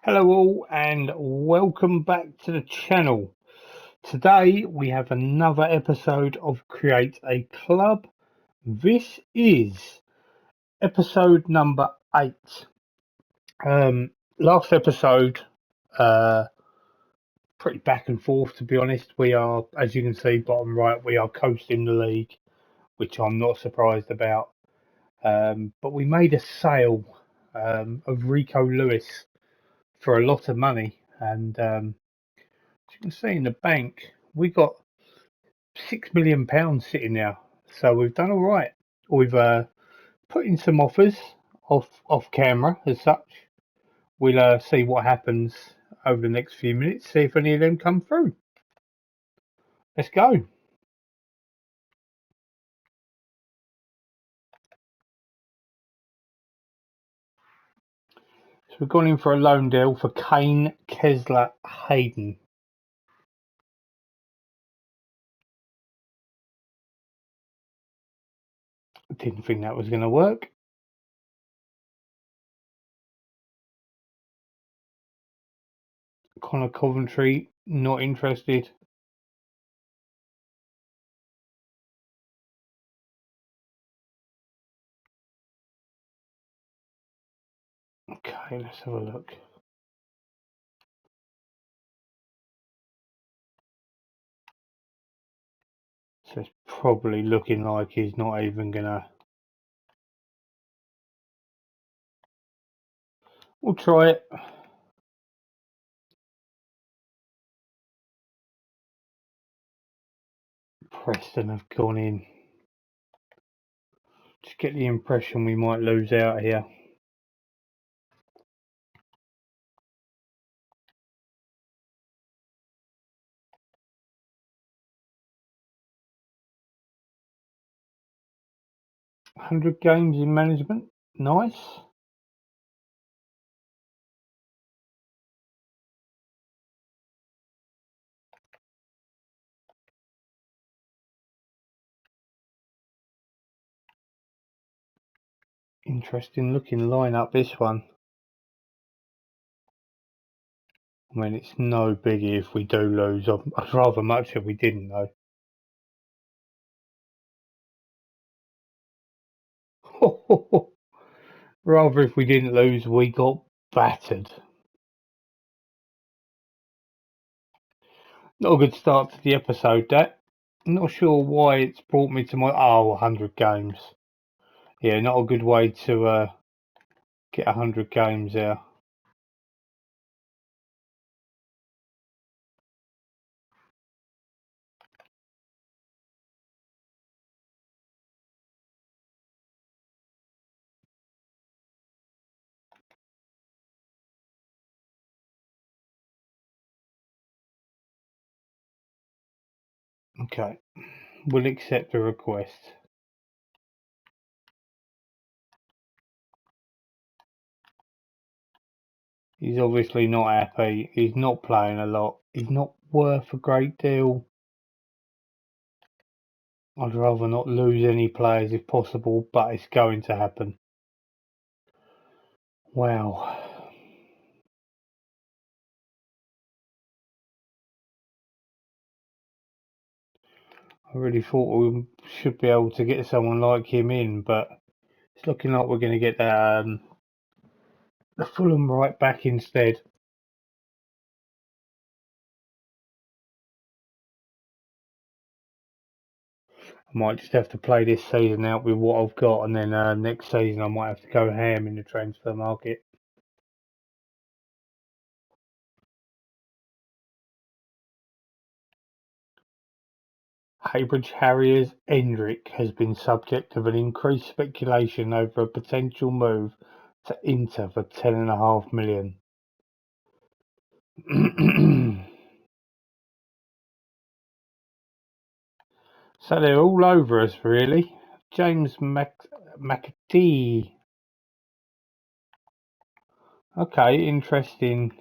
Hello all and welcome back to the channel. Today we have another episode of Create a Club. This is episode number 8. Last episode, uh, pretty back and forth to be honest. We are, as you can see, bottom right, we are coasting the league, which I'm not surprised about. But we made a sale of Rico Lewis for a lot of money, and as you can see in the bank, we got £6 million sitting there. So we've done all right. We've put in some offers off camera as such. We'll see what happens over the next few minutes. See if any of them come through. Let's go. So we've gone in for a loan deal for Kane Kessler Hayden. Didn't think that was going to work. Connor Coventry, not interested. Okay, let's have a look. So it's probably looking like he's not even going to. We'll try it. Preston have gone in. Just get the impression we might lose out here. $100 games in management. Nice. Interesting looking lineup, this one. I mean, it's no biggie if we do lose. I'd rather much if we didn't, though. Rather if we didn't lose, we got battered. Not a good start to the episode, that. Not sure why it's brought me to my... 100 games. Yeah, not a good way to get 100 games there. Okay, we'll accept the request. He's obviously not happy. He's not playing a lot. He's not worth a great deal. I'd rather not lose any players if possible, but it's going to happen. Wow. I really thought we should be able to get someone like him in, but it's looking like we're going to get the Fulham right back instead. I might just have to play this season out with what I've got, and then next season I might have to go ham in the transfer market. Heybridge Harriers Endrick has been subject of an increased speculation over a potential move to Inter for £10.5 million. So they're all over us, really. James McAtee. Okay, interesting.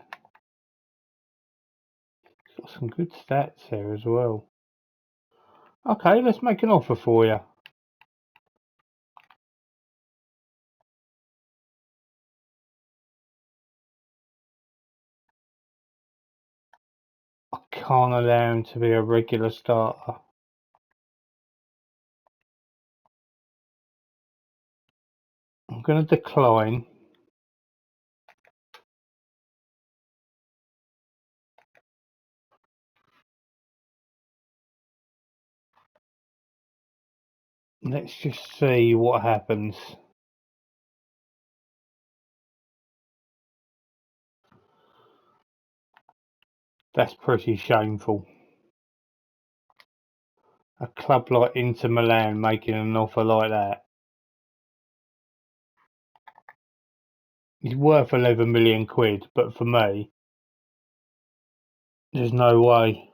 Got some good stats here as well. Okay, let's make an offer for you. can't allow him to be a regular starter. I'm going to decline. Let's just see what happens. That's pretty shameful. A club like Inter Milan making an offer like that. He's worth 11 million quid, but for me, there's no way.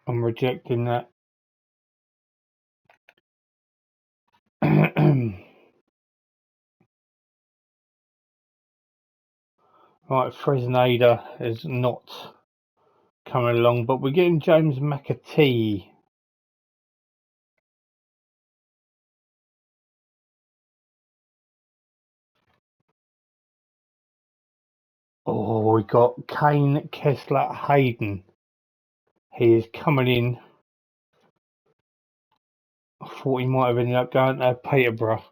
I'm rejecting that. Right, Fresneda is not coming along, but we're getting James McAtee. Oh, we got Kane Kessler Hayden. He is coming in. I thought he might have ended up going to Peterborough.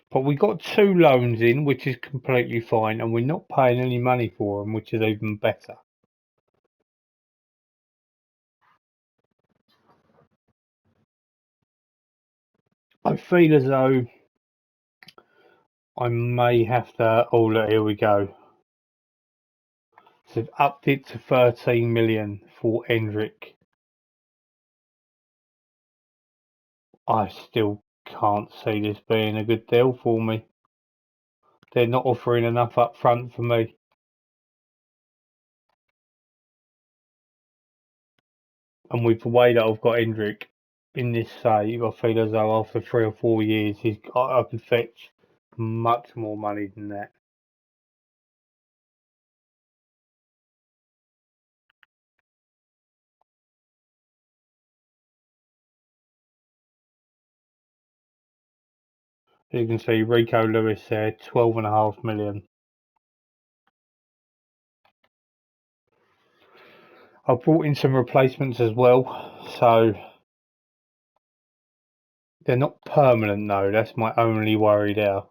But we got 2 loans in, which is completely fine, and we're not paying any money for them, which is even better. I feel as though I may have to. Oh, look, here we go. So they've upped it to 13 million for Endrick. I still can't see this being a good deal for me. They're not offering enough up front for me. And with the way that I've got Endrick in this save, I feel as though after 3 or 4 years, I could fetch much more money than that. As you can see, Rico Lewis there, 12.5 million. I've brought in some replacements as well, so they're not permanent though. That's my only worry there.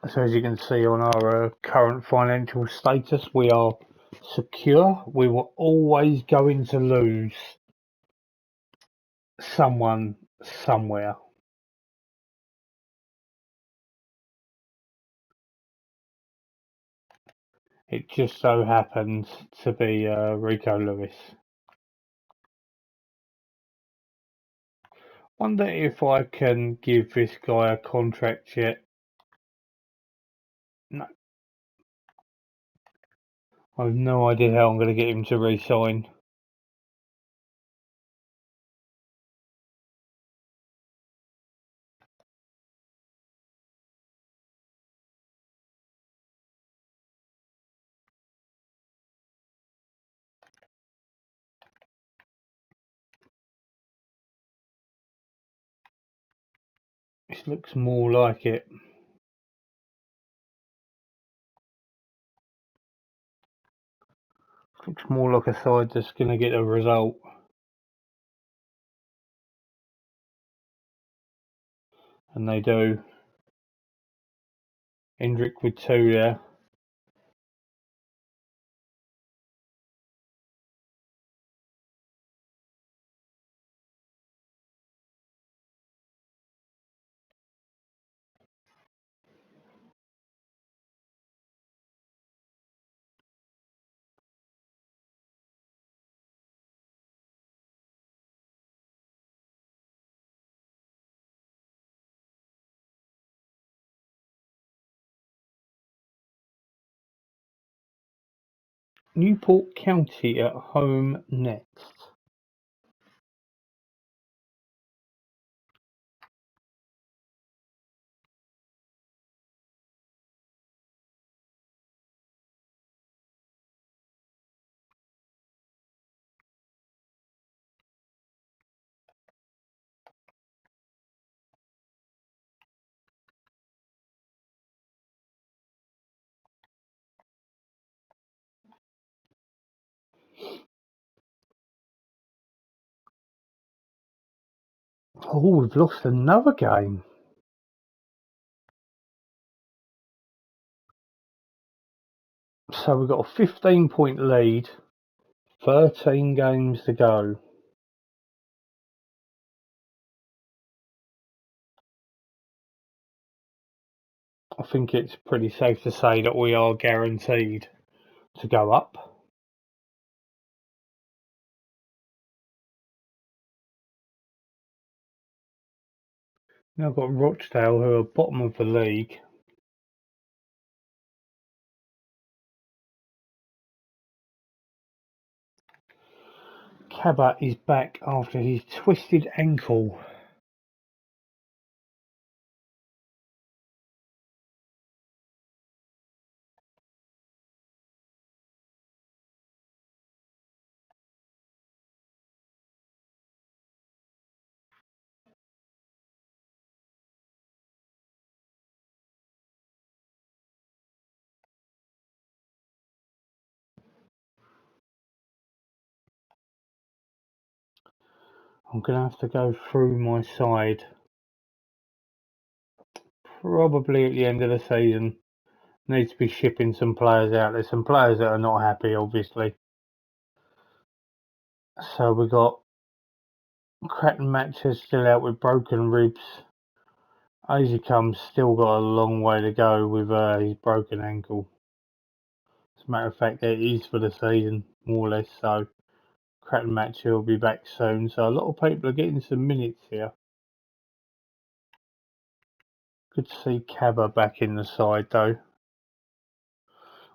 So as you can see on our current financial status, we are secure. We were always going to lose someone somewhere. It just so happens to be Rico Lewis. Wonder if I can give this guy a contract yet. No. I have no idea how I'm going to get him to re-sign. This looks more like it. Looks more like a side that's going to get a result. And they do. Hendrick with 2 there. Newport County at home next. Oh, we've lost another game. So we've got a 15-point lead, 13 games to go. I think it's pretty safe to say that we are guaranteed to go up. Now I've got Rochdale, who are bottom of the league. Cabot is back after his twisted ankle. I'm going to have to go through my side. Probably at the end of the season. Need to be shipping some players out. There's some players that are not happy, obviously. So we've got Cratton Matcher still out with broken ribs. Azicum's still got a long way to go with his broken ankle. As a matter of fact, it is for the season, more or less. So Cratton Matcher will be back soon. So a lot of people are getting some minutes here. Good to see Cabba back in the side, though. I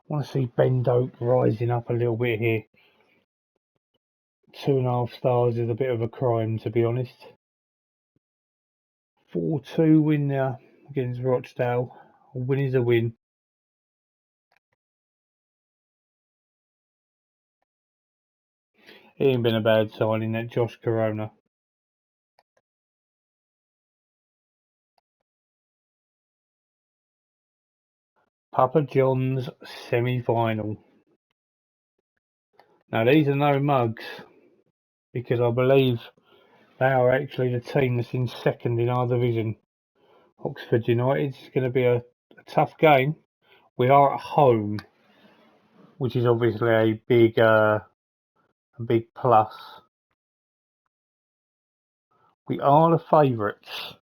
want to see Ben Doak rising up a little bit here. 2.5 stars is a bit of a crime, to be honest. 4-2 win now against Rochdale. A win is a win. It ain't been a bad signing, that Josh Corona. Papa John's semi-final. Now these are no mugs, because I believe they are actually the team that's in second in our division. Oxford United is going to be a tough game. We are at home, which is obviously a big plus. We are the favourites.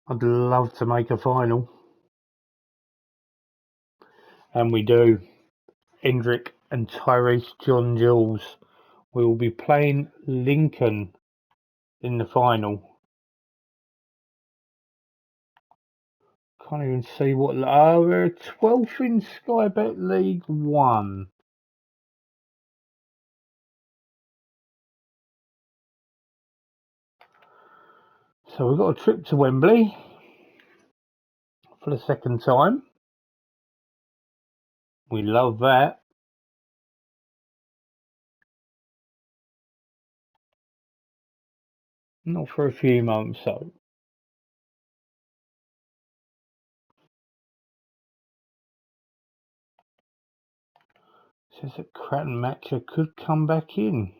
I'd love to make a final. And we do. Hendrick and Tyrese John Jules will be playing Lincoln in the final. Can't even see what. Oh, we're 12th in Sky Bet League 1. So we've got a trip to Wembley for the second time. We love that. Not for a few months, though. Says that Cratton Matcher could come back in.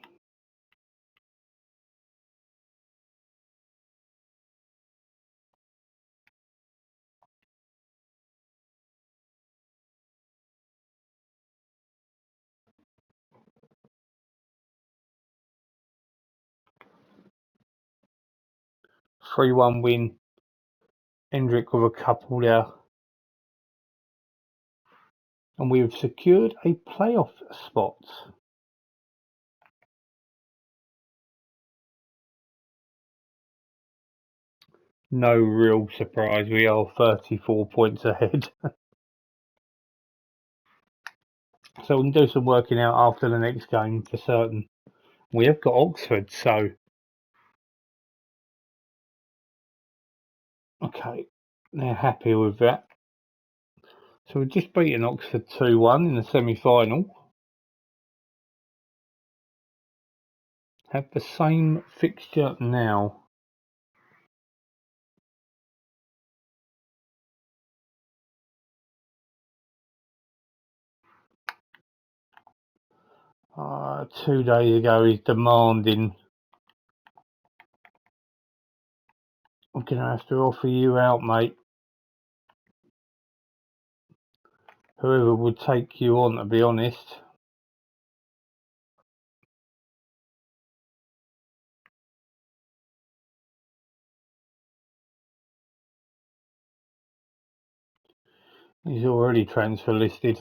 Three-one win. Hendrick with a couple there. And we have secured a playoff spot. No real surprise, we are 34 points ahead. So we can do some working out after the next game for certain. We have got Oxford, so okay, they're happy with that. So we've just beaten Oxford 2-1 in the semi-final. Have the same fixture now. 2 days ago, he's demanding, I'm going to have to offer you out, mate. Whoever would take you on, to be honest. He's already transfer listed.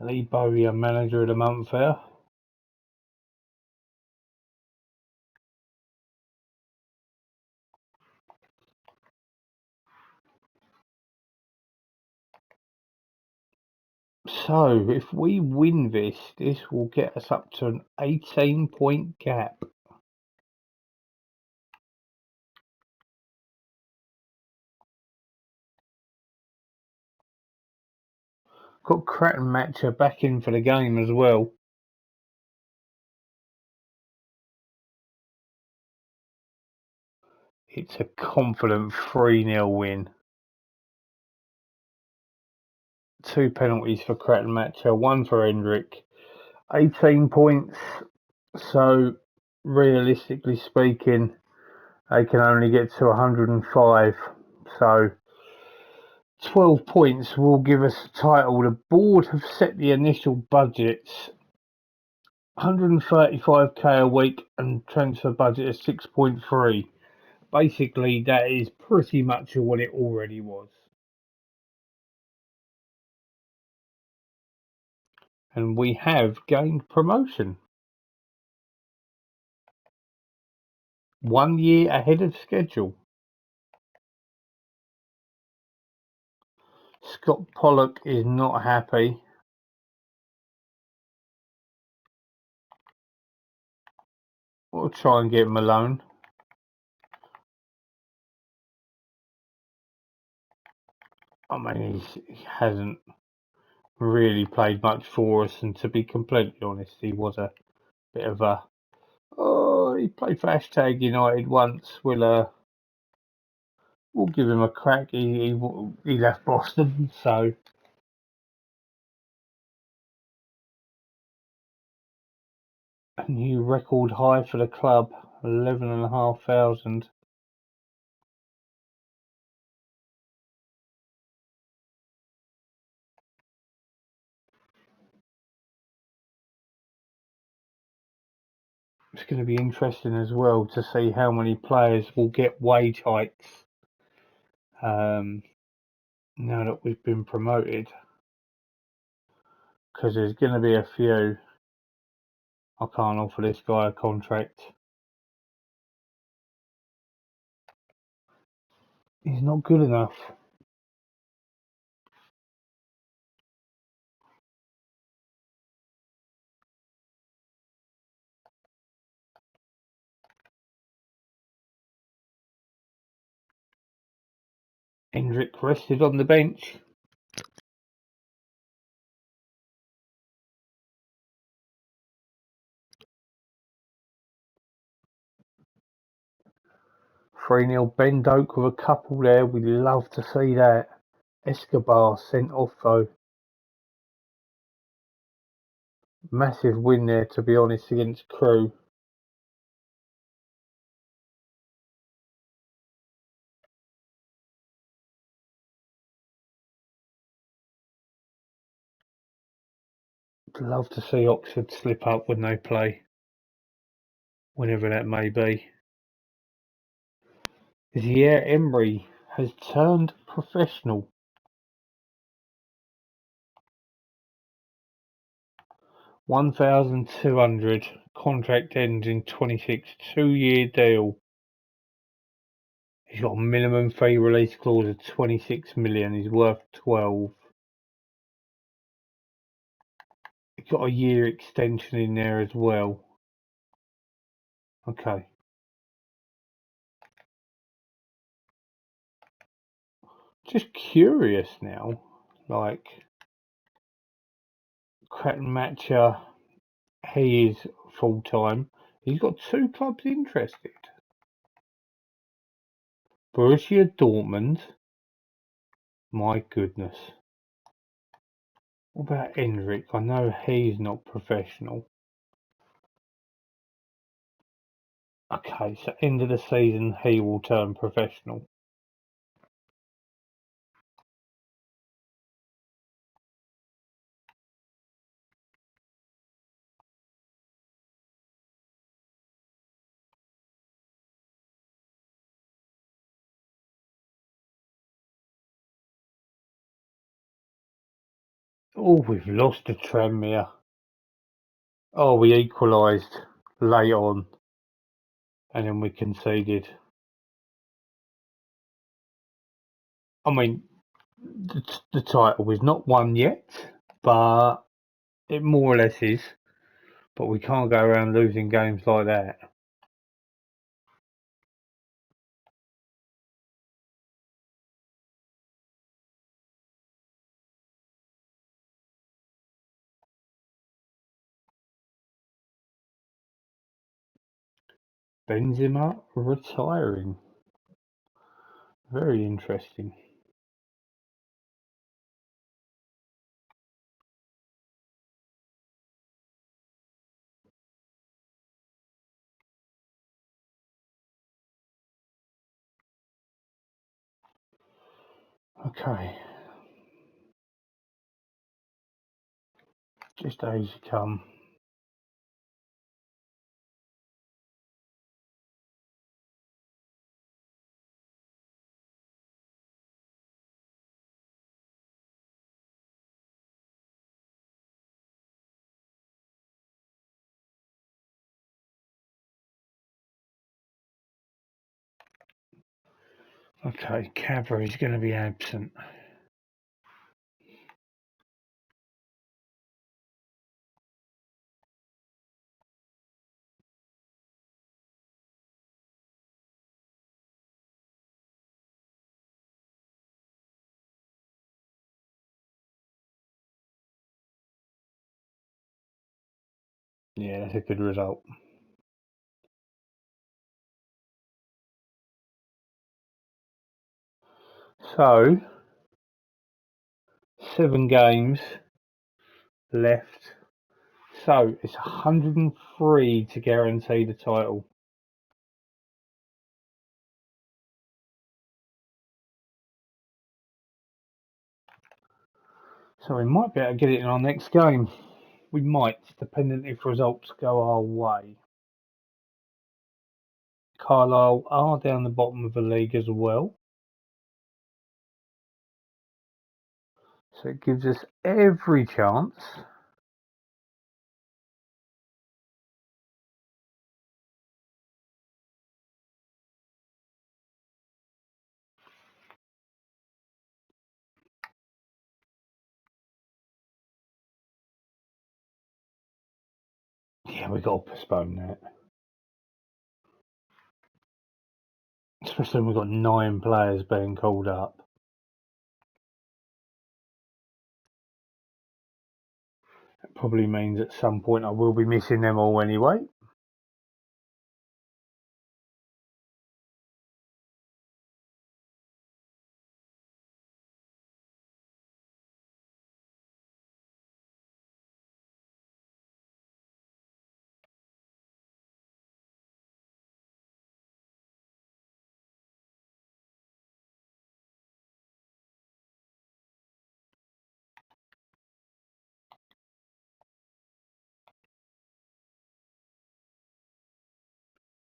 Lee Bowyer, manager of the month there. So, if we win this will get us up to an 18-point gap. Got Cratton Matcher back in for the game as well. It's a confident 3-0 win. 2 penalties for Cratton Matcher, 1 for Hendrick. 18 points. So, realistically speaking, they can only get to 105. So, 12 points will give us a title. The board have set the initial budgets 135k a week and transfer budget of 6.3. Basically, that is pretty much what it already was. And we have gained promotion. 1 year ahead of schedule. Scott Pollock is not happy. We'll try and get him alone. I mean, he hasn't really played much for us, and to be completely honest, he was a bit of a... Oh, he played for Hashtag United once. We'll give him a crack. He left Boston, so... A new record high for the club, 11,500. It's going to be interesting as well to see how many players will get wage hikes now that we've been promoted. Because there's going to be a few. I can't offer this guy a contract. He's not good enough. Hendrick rested on the bench. Three 0 Ben Doak with a couple there. We'd love to see that. Escobar sent off though. Massive win there, to be honest, against Crew. Love to see Oxford slip up when they play, whenever that may be. Zaire Emery has turned professional. 1,200. Contract ends in 26. 2-year deal. He's got a minimum fee release clause of 26 million. He's worth 12. He's got a year extension in there as well. Okay. Just curious now, like Cratton Matcher He is full time. He's got 2 clubs interested. Borussia Dortmund. My goodness. What about Endrick? I know he's not professional. Okay, so end of the season he will turn professional. Oh, we've lost to Tranmere. Oh, we equalised late on, and then we conceded. I mean, the title is not won yet, but it more or less is. But we can't go around losing games like that. Benzema retiring. Very interesting. Okay. Just days to come. Okay, Cabra is going to be absent. Yeah, that's a good result. So, 7 games left. So, it's 103 to guarantee the title. So, we might be able to get it in our next game. We might, depending if results go our way. Carlisle are down the bottom of the league as well. So, it gives us every chance. Yeah, we got to postpone that. Especially when we've got 9 players being called up. It probably means at some point I will be missing them all anyway.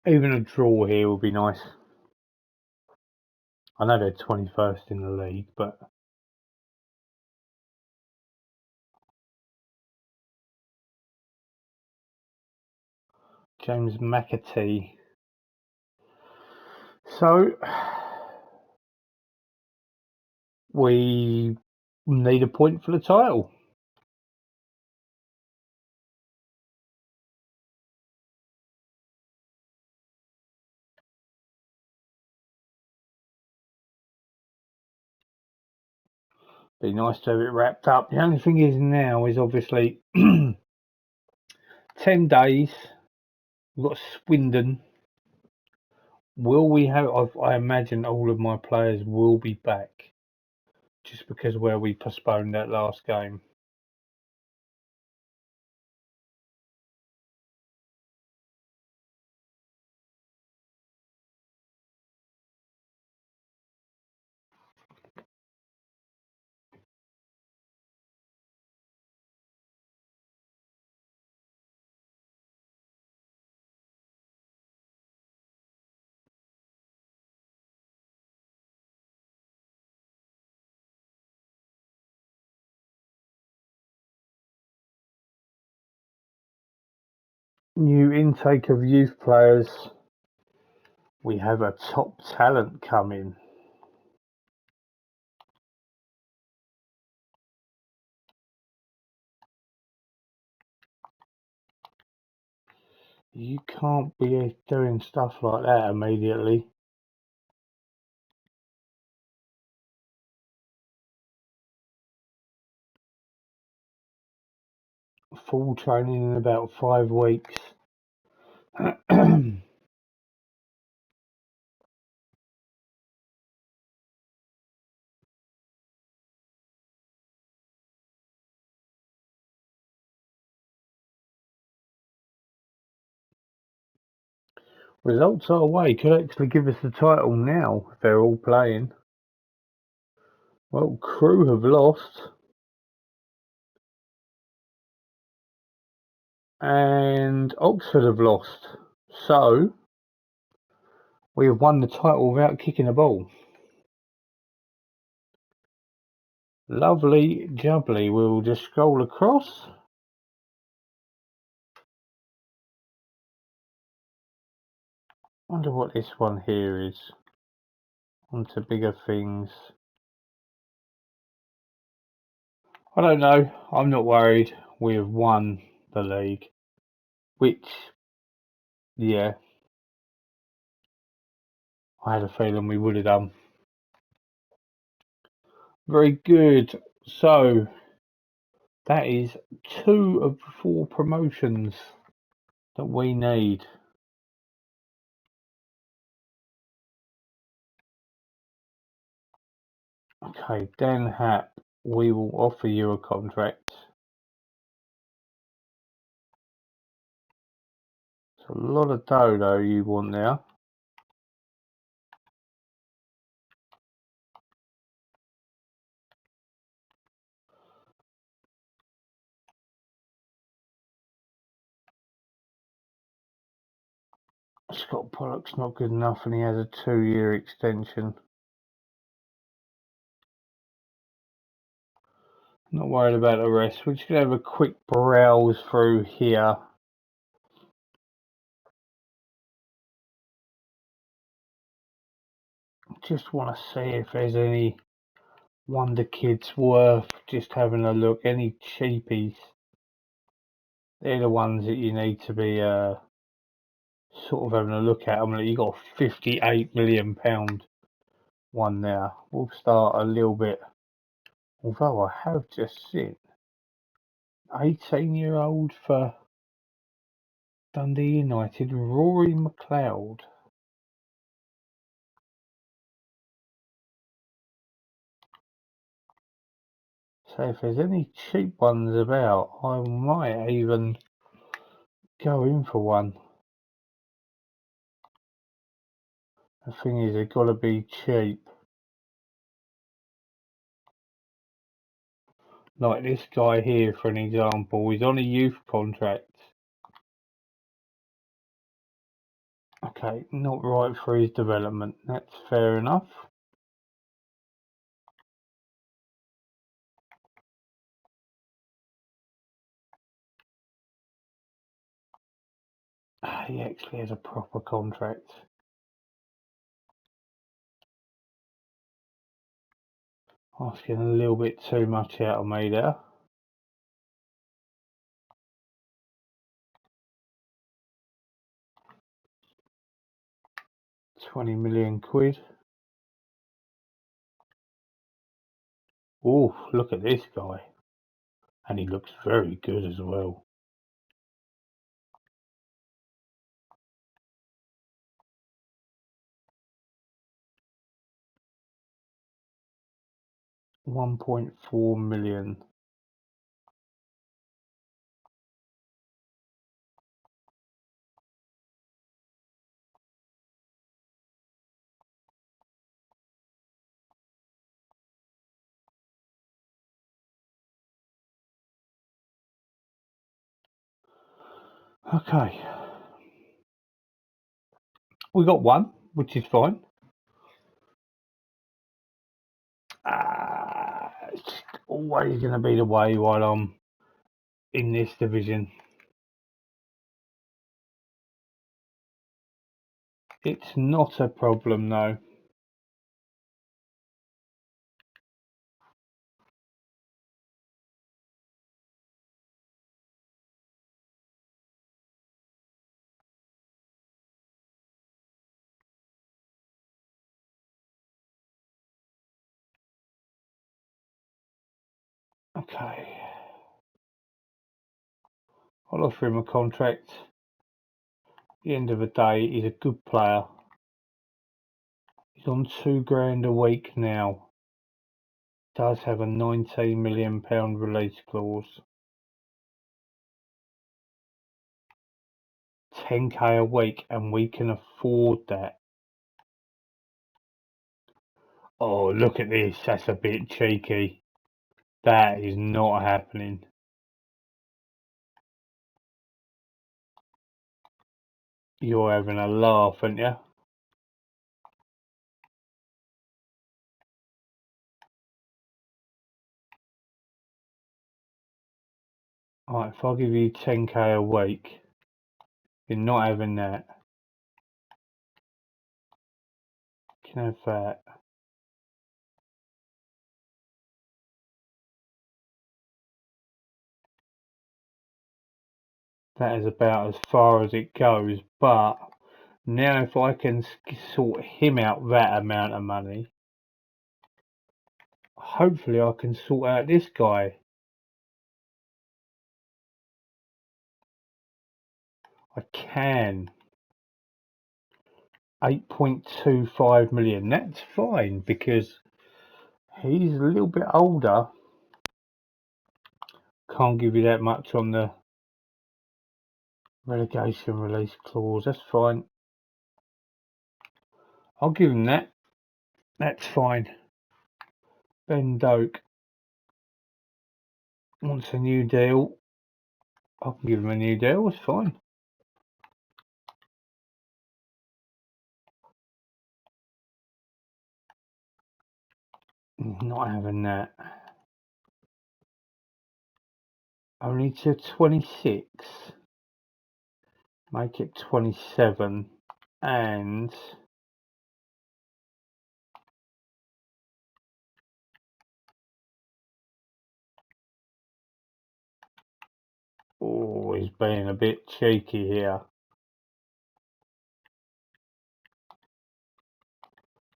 Even a draw here would be nice. I know they're 21st in the league, but James McAtee. So we need a point for the title. Be nice to have it wrapped up. The only thing is now is obviously 10 days. We've got Swindon. Will we have? I imagine all of my players will be back, just because where we postponed that last game. New intake of youth players. We have a top talent coming. You can't be doing stuff like that immediately. Full training in about 5 weeks. Results our way could actually give us the title now if they're all playing. Well, Crew have lost. And Oxford have lost. So, we have won the title without kicking a ball. Lovely jubbly. We'll just scroll across. Wonder what this one here is. On to bigger things. I don't know. I'm not worried. We have won the league. Which, yeah, I had a feeling we would have done. Very good. So, that is 2 of the 4 promotions that we need. Okay, Dan Happ, we will offer you a contract. It's a lot of dough though you want now. Scott Pollock's not good enough and he has a 2-year extension. Not worried about the rest. We're just going to have a quick browse through here. Just want to see if there's any wonder kids worth just having a look. Any cheapies. They're the ones that you need to be sort of having a look at. I mean, you got a £58 million one there. We'll start a little bit. Although I have just seen 18-year-old for Dundee United, Rory McLeod. So if there's any cheap ones about, I might even go in for one. The thing is, they've got to be cheap. Like this guy here, for an example, he's on a youth contract. Okay, not right for his development. That's fair enough. He actually has a proper contract. Asking a little bit too much out of me there. £20 million. Oh, look at this guy. And he looks very good as well. 1.4 million. Okay. We got one, which is fine. It's just always going to be the way while I'm in this division. It's not a problem, though. Okay. I'll offer him a contract. At the end of the day, he's a good player. He's on £2 grand a week now. Does have a £19 million release clause. 10k a week, and we can afford that. Oh, look at this. That's a bit cheeky. That is not happening. You're having a laugh, aren't you? Alright, if I give you 10k a week, you're not having that. You can have that. That is about as far as it goes, but now if I can sort him out that amount of money, hopefully I can sort out this guy. I can. 8.25 million. That's fine because he's a little bit older. Can't give you that much on the relegation release clause. That's fine. I'll give him that. That's fine. Ben Doak wants a new deal. I can give him a new deal. It's fine. Not having that. Only to 26. Make it 27. And oh, he's being a bit cheeky here.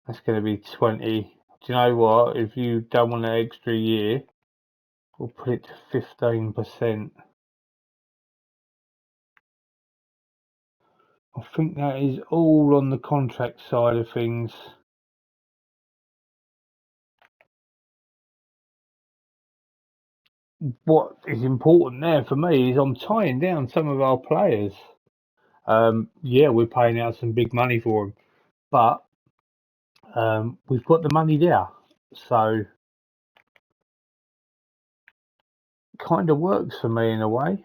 That's going to be 20. Do you know what? If you don't want an extra year, we'll put it to 15%. I think that is all on the contract side of things. What is important there for me is I'm tying down some of our players. Yeah, we're paying out some big money for them, but we've got the money there, so kind of works for me in a way.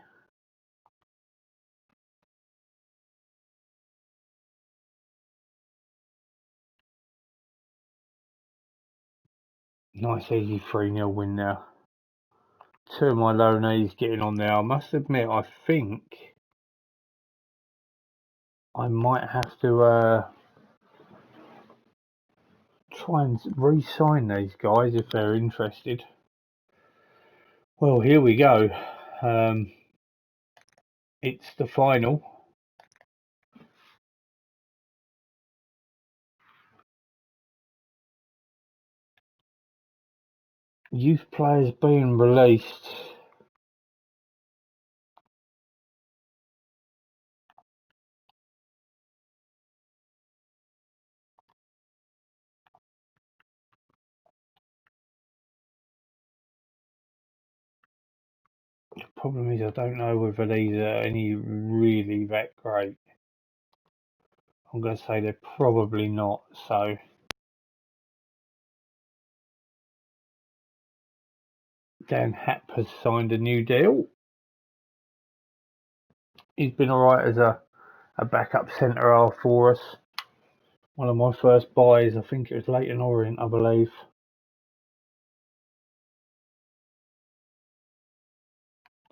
Nice easy 3-0 win now. Two of my low knees getting on there. I must admit, I think I might have to try and re-sign these guys if they're interested. Well, here we go. It's the final. Youth players being released. Problem is, I don't know whether these are any really that great. I'm going to say they're probably not. So Dan Happ has signed a new deal. He's been alright as a backup centre half for us. One of my first buys, I think it was Leyton Orient, I believe.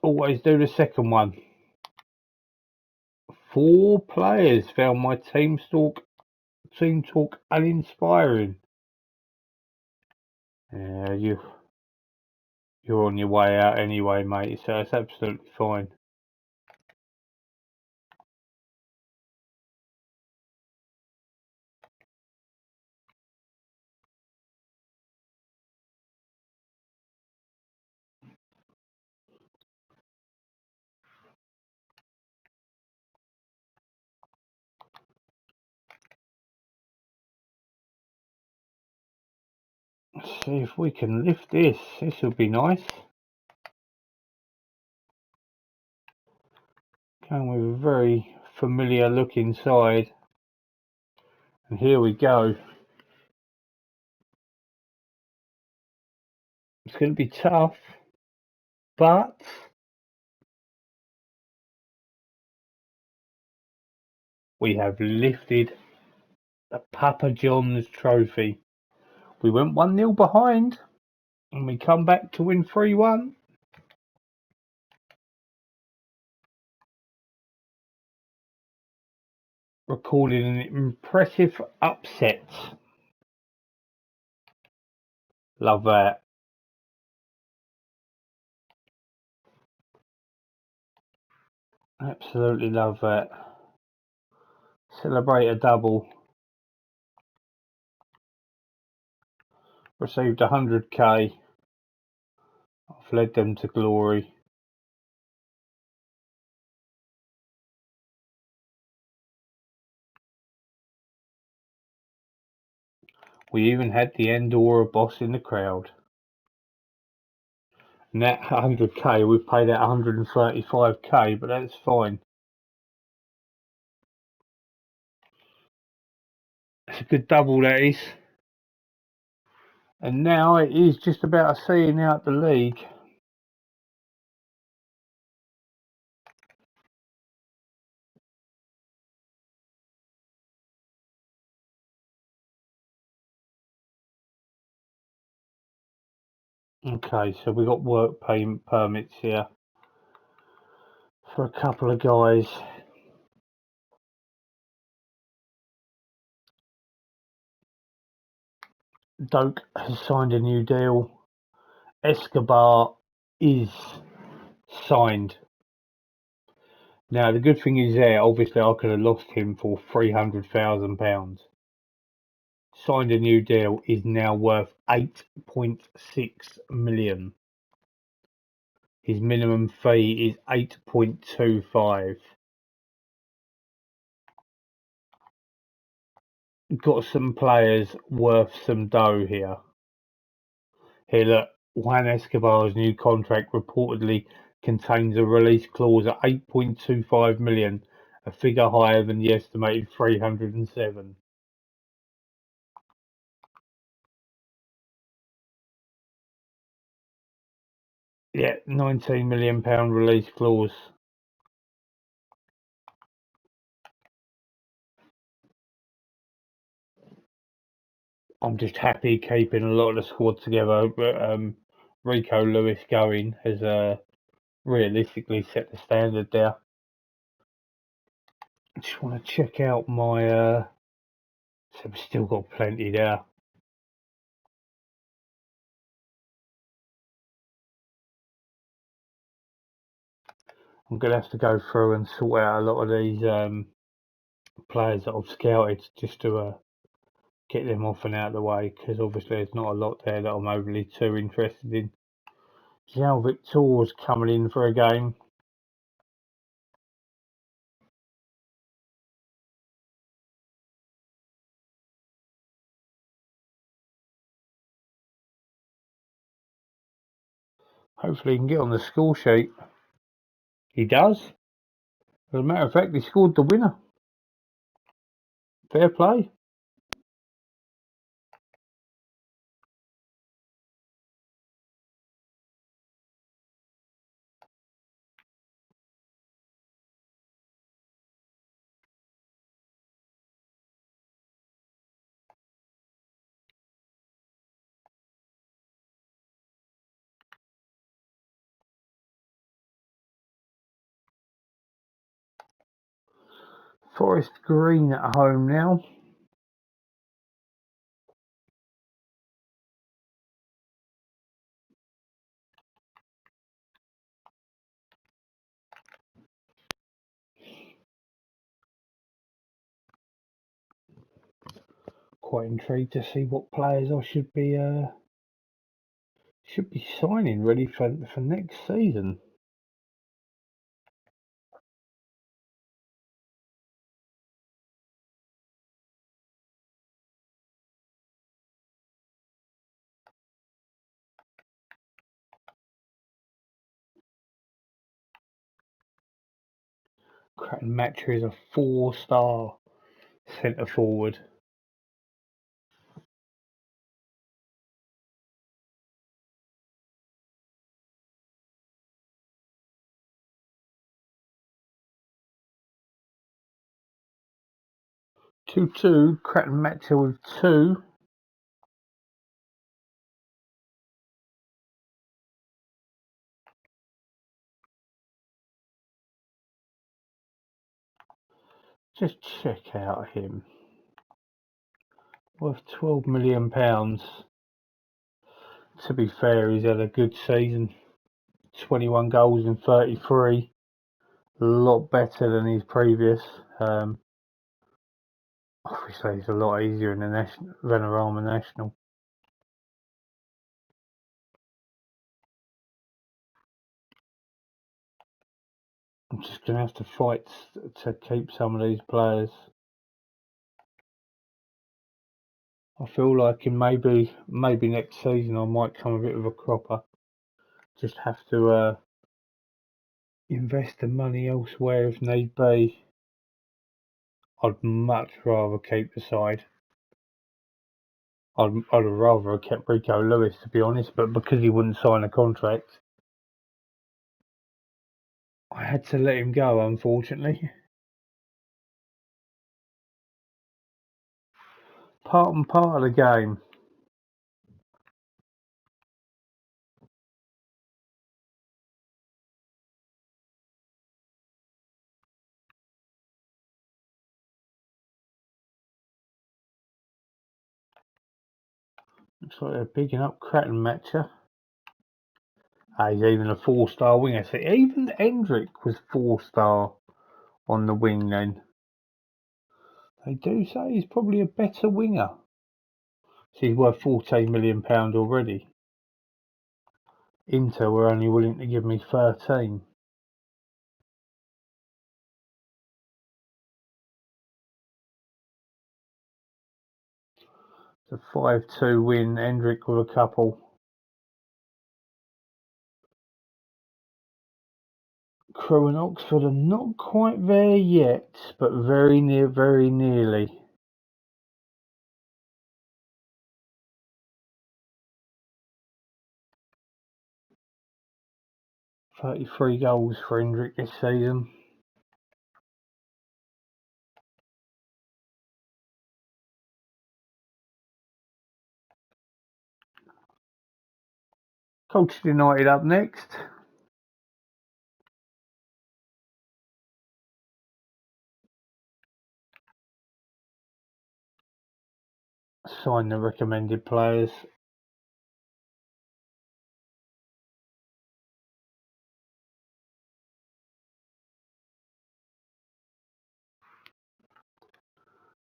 Always do the second one. 4 players found my team talk uninspiring. Yeah, you're on your way out anyway, mate, so it's absolutely fine. Let's see if we can lift this. This will be nice. Going with a very familiar look inside. And here we go. It's going to be tough, but we have lifted the Papa John's trophy. We went 1-0 behind and we come back to win 3-1. Recording an impressive upset. Love that. Absolutely love that. Celebrate a double. Received 100k. I've led them to glory. We even had the Andorra boss in the crowd. And that 100k, we've paid out 135k, but that's fine. It's a good double, that is. And now it is just about seeing out the league. Okay, so we got work payment permits here for a couple of guys. Doak has signed a new deal. Escobar is signed. Now the good thing is there, obviously I could have lost him for £300,000. Signed a new deal, is now worth 8.6 million. His minimum fee is 8.25. Got some players worth some dough here. Here, look, Juan Escobar's new contract reportedly contains a release clause at 8.25 million, a figure higher than the estimated 307. Yeah, £19 million release clause. I'm just happy keeping a lot of the squad together. But Rico Lewis going has realistically set the standard there. I just want to check out my. So we've still got plenty there. I'm going to have to go through and sort out a lot of these players that I've scouted just to get them off and out of the way, because obviously there's not a lot there that I'm overly too interested in. João Victor's coming in for a game. Hopefully he can get on the score sheet. He does. As a matter of fact, he scored the winner. Fair play. Forest Green at home now. Quite intrigued to see what players I should be signing ready for next season. Cratton Matcher is a 4-star centre forward. Two, Cratton Matcher with 2. Just check out him. Worth £12 million. To be fair, he's had a good season. 21 goals in 33. A lot better than his previous. Obviously, it's a lot easier in the Vanarama National. I'm just going to have to fight to keep some of these players. I feel like in maybe next season I might come a bit of a cropper. Just have to invest the money elsewhere if need be. I'd much rather keep the side. I'd have rather have kept Rico Lewis, to be honest, but because he wouldn't sign a contract, I had to let him go, unfortunately. Part and part of the game. Looks like they're bigging up Cratton Matcher. He's even a 4-star winger. So even Hendrick was 4-star on the wing then. They do say he's probably a better winger. So he's worth £14 million already. Inter were only willing to give me 13. It's a 5-2 win. Hendrick with a couple. Crewe and Oxford are not quite there yet, but very nearly. 33 goals for Hendrick this season. Colchester United up next. Sign the recommended players.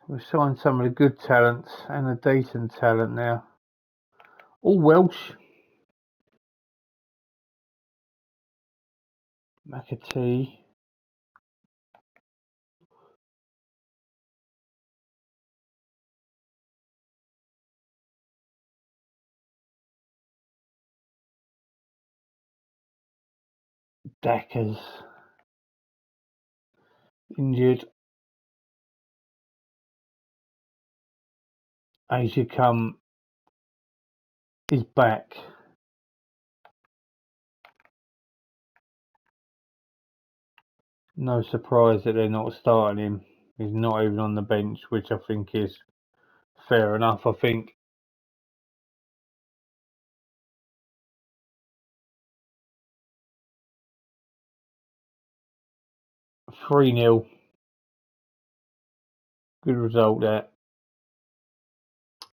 We've signed some of the good talents and the decent talent now. All Welsh. McAtee. Dackers. injured. Asiacum is back. No surprise that they're not starting him. He's not even on the bench, which I think is fair enough. I think 3-0. Good result there.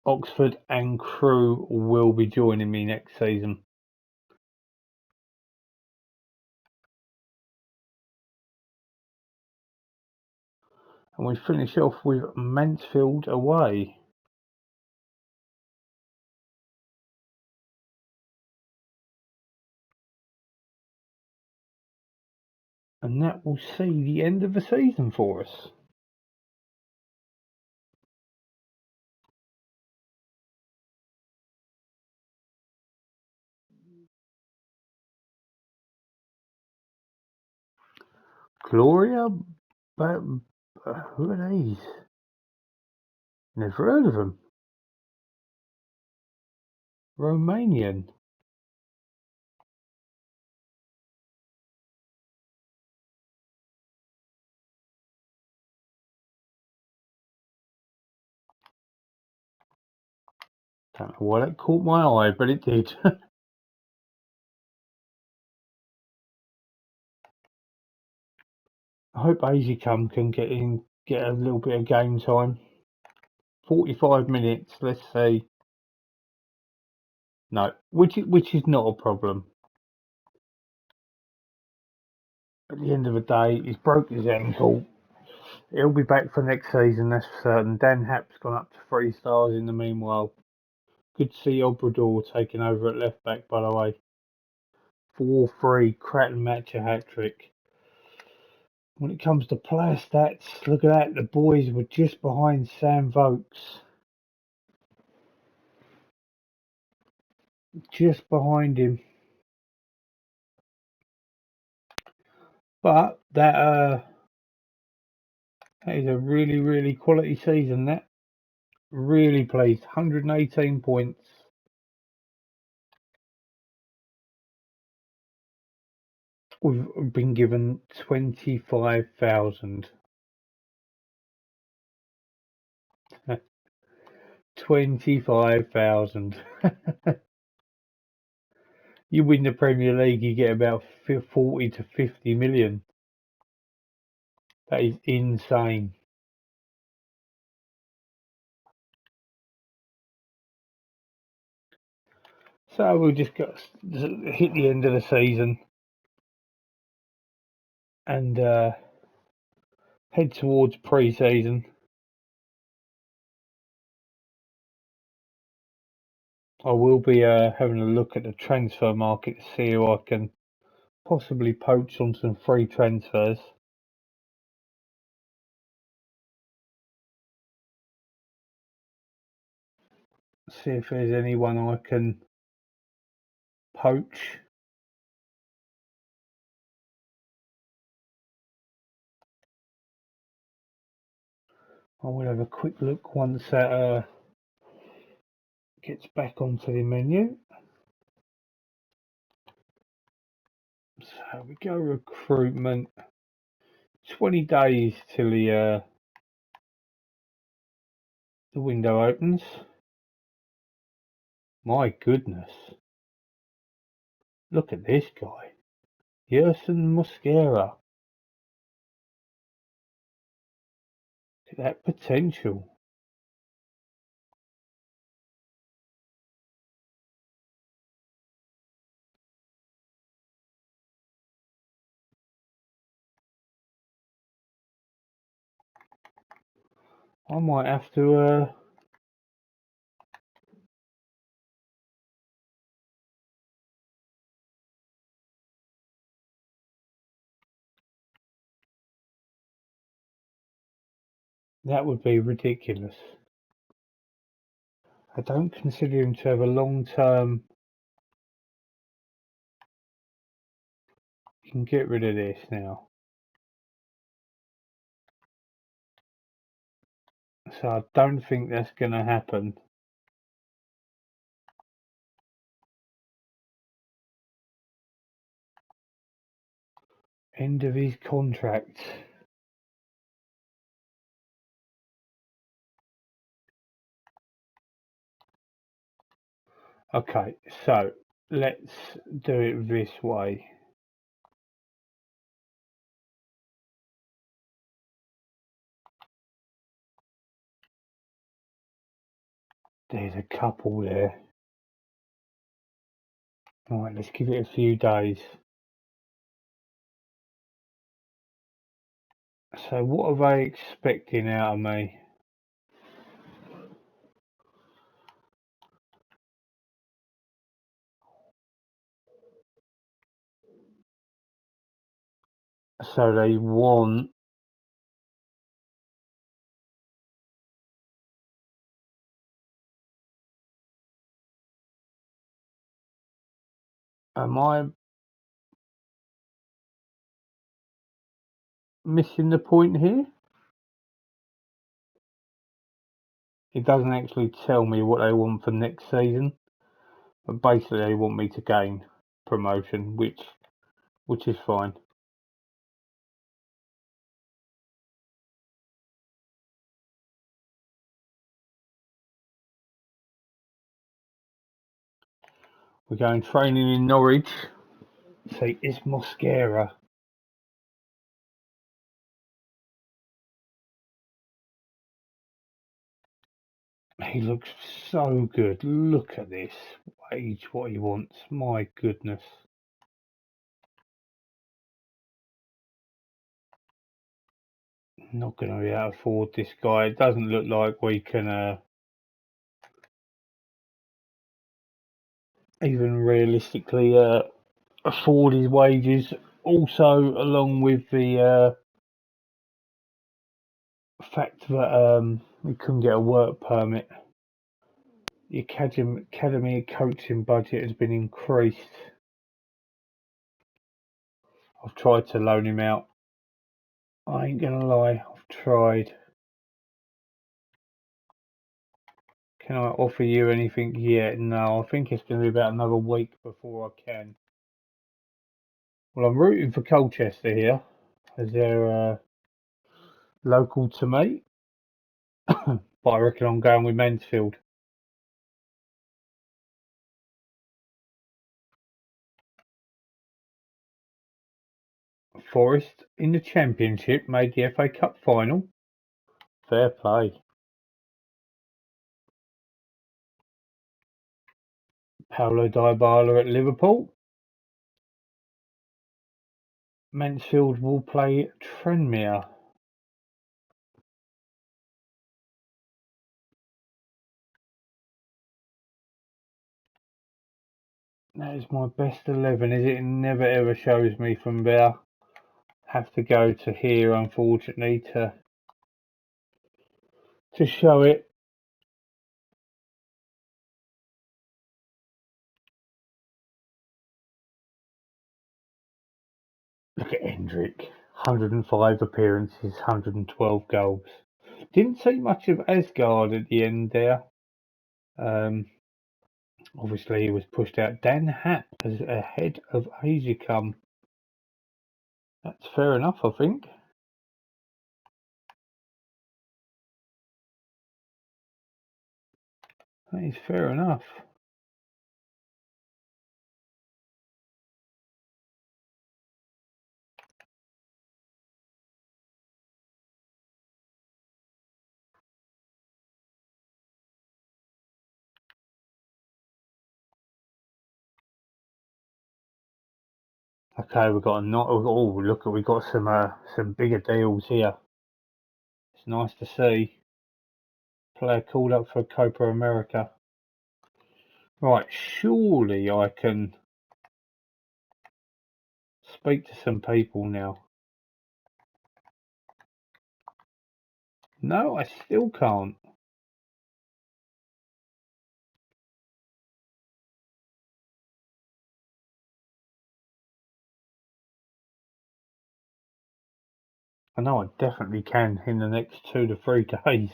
Oxford and Crewe will be joining me next season. And we finish off with Mansfield away. And that will see the end of the season for us. Gloria? But who are these? Never heard of them. Romanian. Don't know why that caught my eye, but it did. I hope Asiacum can get a little bit of game time. 45 minutes, let's see. No, which is not a problem. At the end of the day, he's broke his ankle. He'll be back for next season, that's for certain. Dan Happ's gone up to 3 stars in the meanwhile. Good to see Obrador taking over at left back, by the way. 4-3, Cratton match a hat trick. When it comes to player stats, look at that. The boys were just behind Sam Vokes. Just behind him. But that is a really, really quality season, that. Really pleased. 118 points. We've been given 25,000. 25,000. You win the Premier League, you get about 40 to 50 million. That is insane. So we'll just hit the end of the season and head towards pre-season. I will be having a look at the transfer market to see who I can possibly poach on some free transfers. See if there's anyone I can poach. I will have a quick look once that gets back onto the menu. So we go recruitment. 20 days till the window opens. My goodness. Look at this guy. Yerson Mosquera. Look at that potential. I might have to that would be ridiculous. I don't consider him to have a long-term. You can get rid of this now. So I don't think that's going to happen. End of his contract. Okay, so let's do it this way. There's a couple there. Right, let's give it a few days. So what are they expecting out of me? So they want... Am I missing the point here? It doesn't actually tell me what they want for next season, but basically they want me to gain promotion, which is fine. We're going training in Norwich. See, it's Mosquera. He looks so good. Look at this. Age what he wants. My goodness. Not going to be able to afford this guy. It doesn't look like we can even realistically afford his wages. Also, along with the fact that we couldn't get a work permit, the academy coaching budget has been increased. I've tried to loan him out. I ain't gonna lie, I've tried. Can I offer you anything yet? No, I think it's going to be about another week before I can. Well, I'm rooting for Colchester here, as they're local to me. But I reckon I'm going with Mansfield. Forest in the Championship made the FA Cup final. Fair play. Paulo Dybala at Liverpool. Mansfield will play Tranmere. That is my best 11, is it? It never ever shows me from there. Have to go to here, unfortunately, to show it. Look at Hendrick. 105 appearances, 112 goals. Didn't see much of Asgard at the end there. Obviously, he was pushed out. Dan Happ as ahead of Asiacum. That's fair enough, I think. That is fair enough. Okay, we've got a not. Oh, look, we got some bigger deals here. It's nice to see. Player called up for Copa America. Right, surely I can speak to some people now. No, I still can't. I know I definitely can in the next 2 to 3 days.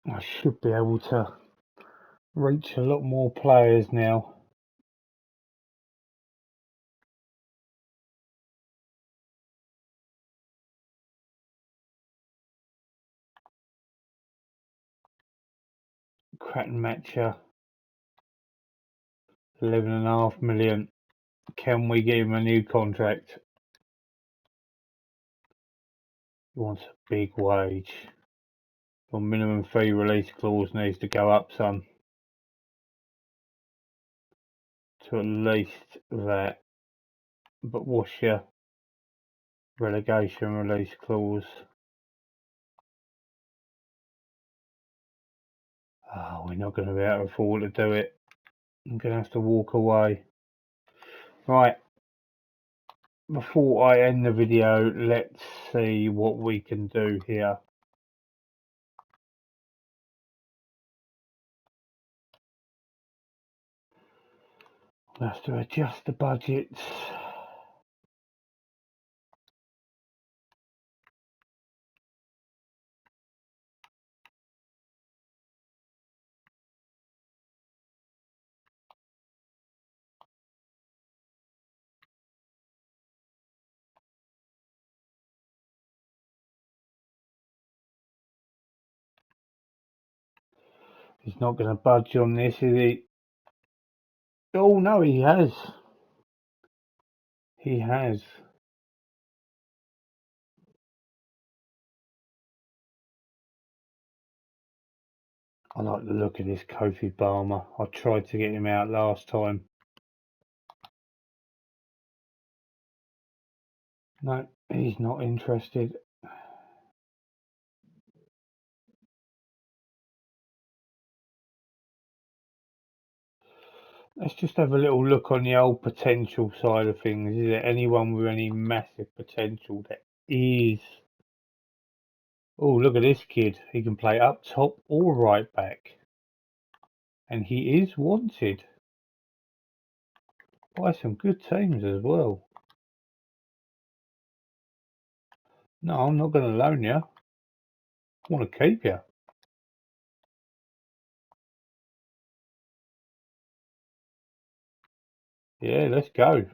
I should be able to reach a lot more players now. Cratton Matcher, 11.5 million. Can we give him a new contract? He wants a big wage. Your minimum fee release clause needs to go up, son. To at least that. But what's your relegation release clause? Oh, we're not going to be able to afford to do it. I'm going to have to walk away. Right. Before I end the video, let's see what we can do here. We'll have to adjust the budgets. He's not going to budge on this, is he? Oh, no, he has. He has. I like the look of this Kofi Balmer. I tried to get him out last time. No, he's not interested. Let's just have a little look on the old potential side of things. Is there anyone with any massive potential that is? Oh, look at this kid. He can play up top or right back. And he is wanted by some good teams as well. No, I'm not going to loan you. I want to keep you. Yeah, let's go.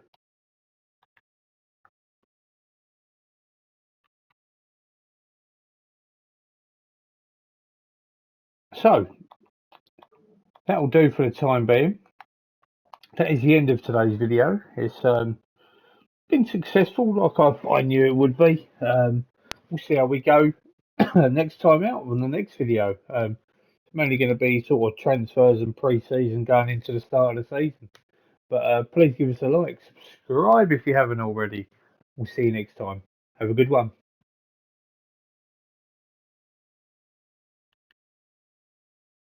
So, that'll do for the time being. That is the end of today's video. It's been successful like I knew it would be. We'll see how we go next time out on the next video. It's mainly going to be sort of transfers and pre-season going into the start of the season. But please give us a like, subscribe if you haven't already. We'll see you next time. Have a good one.